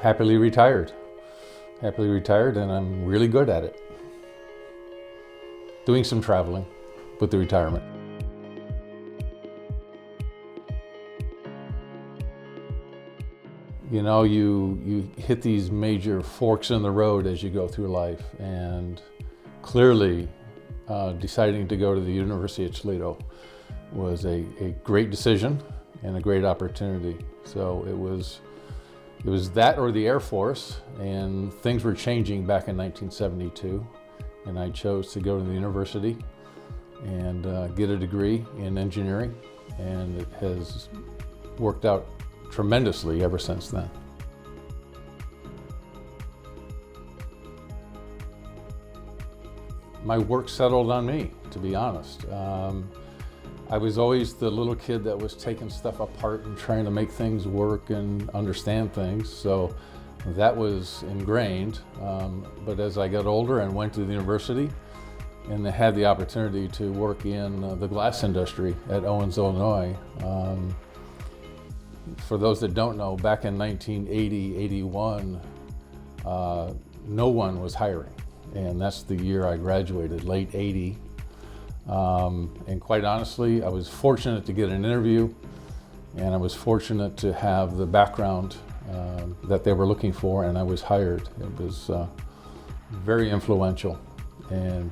happily retired. Happily retired, and I'm really good at it. Doing some traveling with the retirement. You know, you hit these major forks in the road as you go through life, and clearly deciding to go to the University of Toledo was a great decision and a great opportunity. So it was that or the Air Force, and things were changing back in 1972, and I chose to go to the university and get a degree in engineering, and it has worked out tremendously ever since then. My work settled on me, to be honest. I was always the little kid that was taking stuff apart and trying to make things work and understand things, so that was ingrained. But as I got older and went to the university and I had the opportunity to work in the glass industry at Owens-Illinois, for those that don't know, back in 1980, 81, no one was hiring. And that's the year I graduated, late 80. And quite honestly, I was fortunate to get an interview, and I was fortunate to have the background that they were looking for, and I was hired. It was very influential, and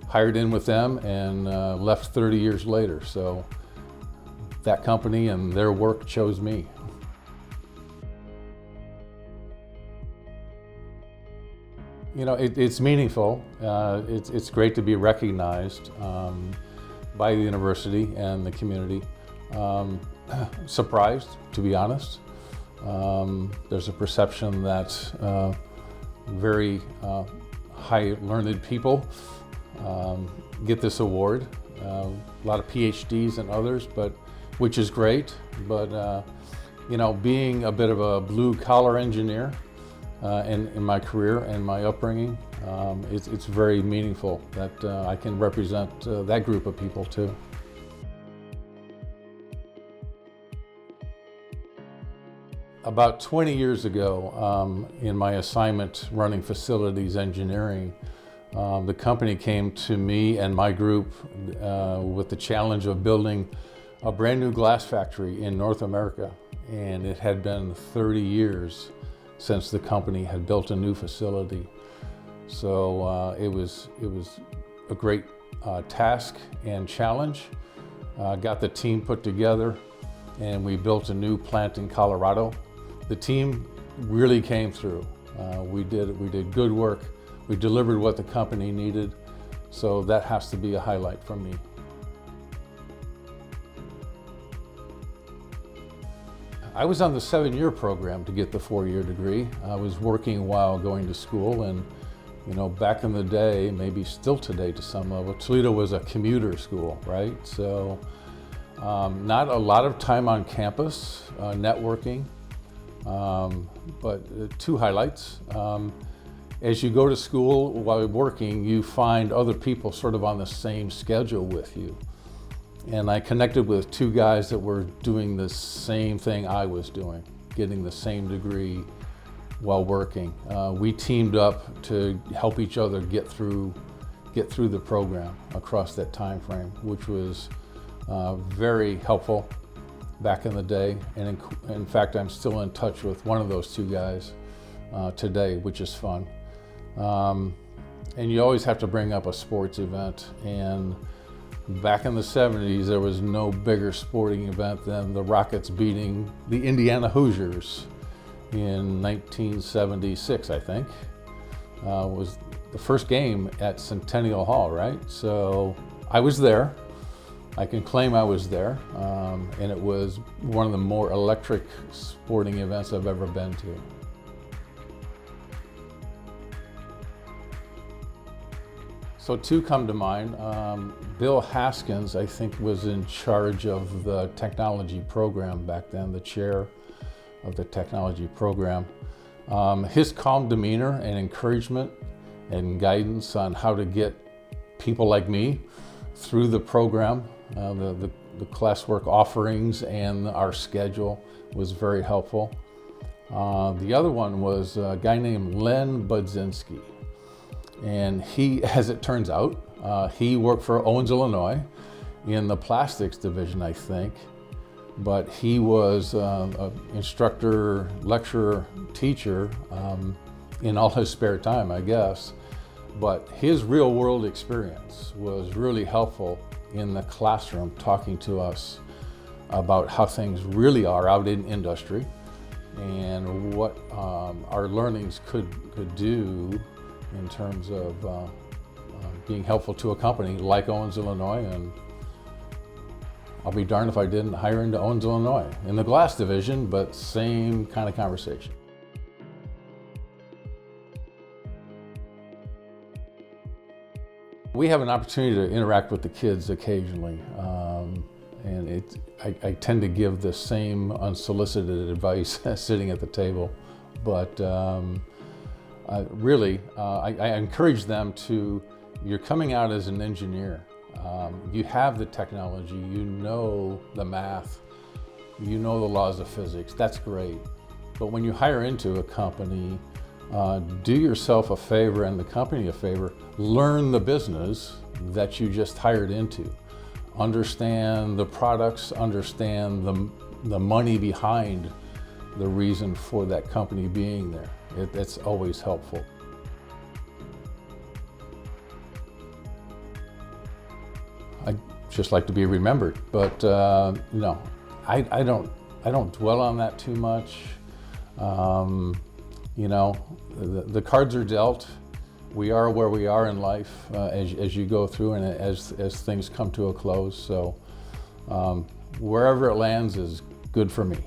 hired in with them and left 30 years later. So that company and their work chose me. You know, it's meaningful. It's great to be recognized by the university and the community. Surprised, to be honest. There's a perception that very high learned people get this award. A lot of PhDs and others, which is great. But you know, being a bit of a blue collar engineer in my career and my upbringing, it's very meaningful that I can represent that group of people too. About 20 years ago, in my assignment running facilities engineering, the company came to me and my group with the challenge of building a brand new glass factory in North America. And it had been 30 years since the company had built a new facility. So it was a great task and challenge. Got the team put together, and we built a new plant in Colorado. The team really came through. We did good work. We delivered what the company needed. So that has to be a highlight for me. I was on the 7-year program to get the 4-year degree. I was working while going to school, and you know, back in the day, maybe still today to some level, Toledo was a commuter school, right? So not a lot of time on campus, networking, but two highlights. As you go to school while working, you find other people sort of on the same schedule with you. And I connected with two guys that were doing the same thing I was doing, getting the same degree while working. We teamed up to help each other get through the program across that time frame, which was very helpful back in the day. And in fact, I'm still in touch with one of those two guys today, which is fun. And you always have to bring up a sports event. And back in the 70s, there was no bigger sporting event than the Rockets beating the Indiana Hoosiers in 1976, I think. Was the first game at Centennial Hall, right? So I was there. I can claim I was there. And it was one of the more electric sporting events I've ever been to. So two come to mind. Bill Haskins, I think, was in charge of the technology program back then, the chair of the technology program. His calm demeanor and encouragement and guidance on how to get people like me through the program, the classwork offerings and our schedule was very helpful. The other one was a guy named Len Budzinski. And he, as it turns out, he worked for Owens-Illinois in the plastics division, I think. But he was an instructor, lecturer, teacher in all his spare time, I guess. But his real world experience was really helpful in the classroom, talking to us about how things really are out in industry and what our learnings could do in terms of being helpful to a company like Owens-Illinois. And I'll be darned if I didn't hire into Owens-Illinois in the glass division, but same kind of conversation. We have an opportunity to interact with the kids occasionally, and I tend to give the same unsolicited advice sitting at the table, but really, I encourage them to, you're coming out as an engineer. You have the technology, you know the math, you know the laws of physics, that's great. But when you hire into a company, do yourself a favor and the company a favor, learn the business that you just hired into. Understand the products, understand the money behind the reason for that company being there. It's always helpful. I'd just like to be remembered, but no, I don't dwell on that too much. You know, the cards are dealt. We are where we are in life as you go through and as things come to a close. So wherever it lands is good for me.